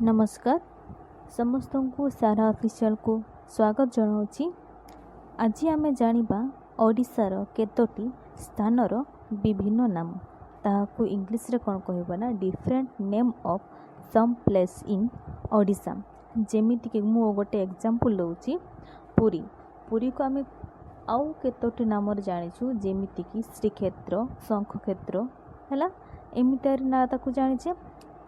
नमस्कार समस्त को सारा ऑफिशियल को स्वागत जनाऊँगी। आज आम जानिबा ओडिशार केतोटी स्थानर विभिन्न नाम ताहाकू इंग्लिश रे कौन कहबा ना different name of some place in Odisha. जेमिति कि मु गोटे एग्जांपल दउची पुरी पुरी को आम आउ केतोटी नाम जानिछु जेमिति कि श्रीक्षेत्र शंखक्षेत्र हैला एमितारी ना ताकू जानिछे।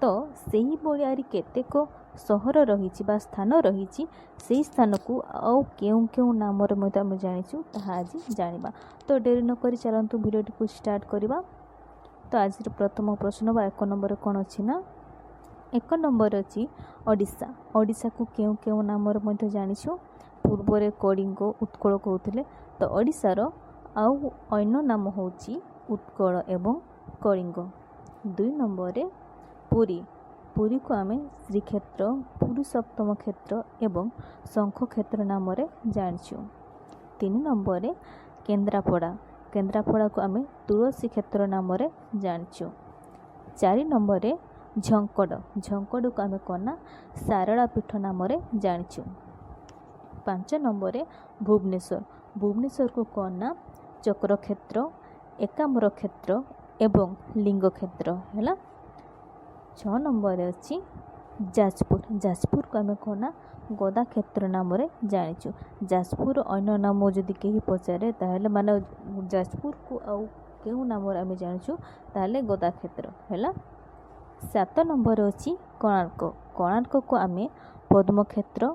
तो सही भलिया केतेक सहर रही स्थान रही से स्थान को आउ केउ केउ नाम आम जानिछु ताहा आज जानिबा। तो डेरी नक चलतु भिडियोटी को स्टार्ट करवा। तो आज प्रथम प्रश्न बा 1 नंबर कौन अच्छी ना 1 नंबर अच्छी ओडिशा। ओडिशा को केउ केउ नाम जानिछु पूर्व कलिंग उत्कल कहते। तो ओडिशार आउ अन्य नाम होची उत्कल एवं कलिंग। 2 नंबर पुरी पुरी को आम श्रीक्षेत्र पुरुषोत्तम क्षेत्र एवं शंख क्षेत्र नाम जानिछु। 3 नंबर केन्द्रापड़ा केन्द्रापड़ा को आम तुलसी क्षेत्र नाम जानिछु। 4 नंबर झंकड़ झंकड़ को आम कना सारला पीठ नाम जानिछु। 5 नंबर भुवनेश्वर भुवनेश्वर को कना चक्र क्षेत्र एकाम्र क्षेत्र एवं लिंग क्षेत्र है। 6 नंबर अच्छी जाजपुर जाजपुर को आम कौन गदा क्षेत्र नाम जानिछु। जाजपुर अन्य नाम जदि कहीं पचारे ताहले माने जाजपुर को आउ केउ नाम आम जानिछु ताहले गदा क्षेत्र है। 7 नंबर अच्छी कोणार्क कोणार्क को आम पद्म क्षेत्र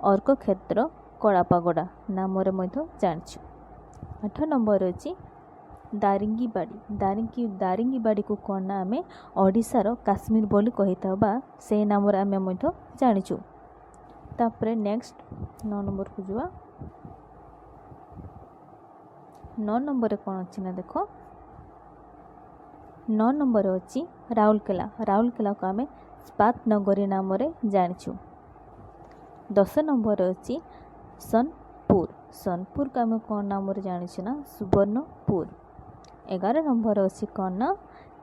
अर्क क्षेत्र कलापागोड़ा नाम जानिछु। 8 नंबर अच्छी दारिंगीबाड़ी दारिंगीबाड़ी को कौन ना आम ओडिशार काश्मीर बोली कही था से नाम आम जानिछु। तापरे नेक्स्ट 9 नंबर को जुआ। 9 नंबर कौन अच्छी ना देखो 9 नंबर अच्छी राउरकेला राउरकेला को आम स्पात नगरी नाम जानिछु। 10 नंबर अच्छी सोनपुर सोनपुर को आम कौन नाम जानिछु ना सुवर्णपुर। 11 नंबर अच्छी कौन ना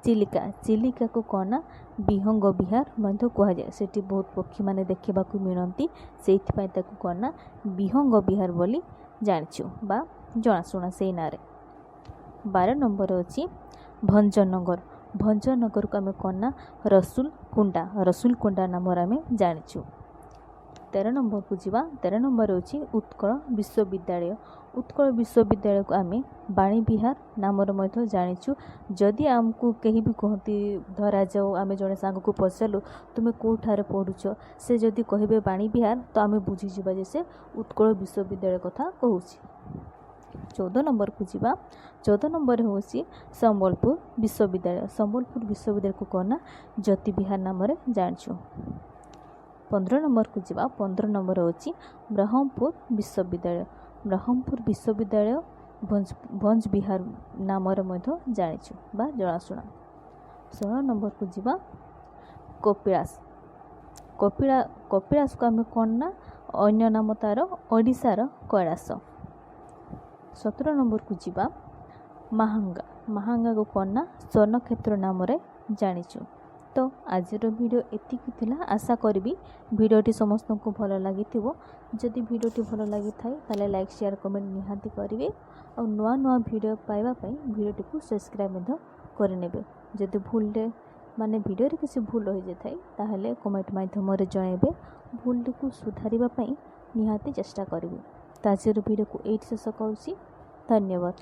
चिलिका चिलिका को कौन ना विहंग विहार मध्य कह जाए से बहुत पक्षी माने देखा मिलती से कौन ना विहंग विहार बोली जानिछु बा जनाशुना से ना। 12 नंबर अच्छी भंजनगर भंजनगर को आम कौन ना रसुलकुंडा नाम आम जानिछु। 13 नंबर को जीवा 13 नंबर अच्छी उत्कल विश्वविद्यालय को आम बाणी विहार नाम जानिछु। जदि आमको कहीं भी कहती धरा जाओ आम जड़े सांग को पचारू तुम्हें कौठार पढ़ुच से जदि कहे बाणी विहार तो आम बुझीजा जे से उत्कल विश्वविद्यालय कथा कहूँ। 14 नंबर को जीवा 14 नंबर हूँ संबलपुर विश्वविद्यालय को कहना ज्योति विहार नाम जानिछु। 15 नंबर को जीवा 15 नंबर होची ब्रह्मपुर विश्वविद्यालय भंज विहार नाम जानिछु बा जनाशुना। 16 नंबर को जीवा कपिलास को आम कौन ना अन्य नाम तार ओडिशार कैलास। 17 नंबर को जीवा महांगा को कौन ना स्वर्ण क्षेत्र नाम जानिछु। तो आज वीडियो एतिकी थिला आशा करी वीडियोटी समस्त को भल लगी जदि वीडियोटी भल लगी थाए लाइक शेयर कमेंट निहाती करेंगे और नुआ नुआ वीडियो पाइबा वीडियोटी को सब्सक्राइब करने जदि भूल माने वीडियो किसी भूल रही जाए ताहले कमेंट माध्यम जनइबे भूलटी को सुधारिबा निहाती चेष्टा करेंगे। तो आज वीडियो को एट शेष करुँची। धन्यवाद।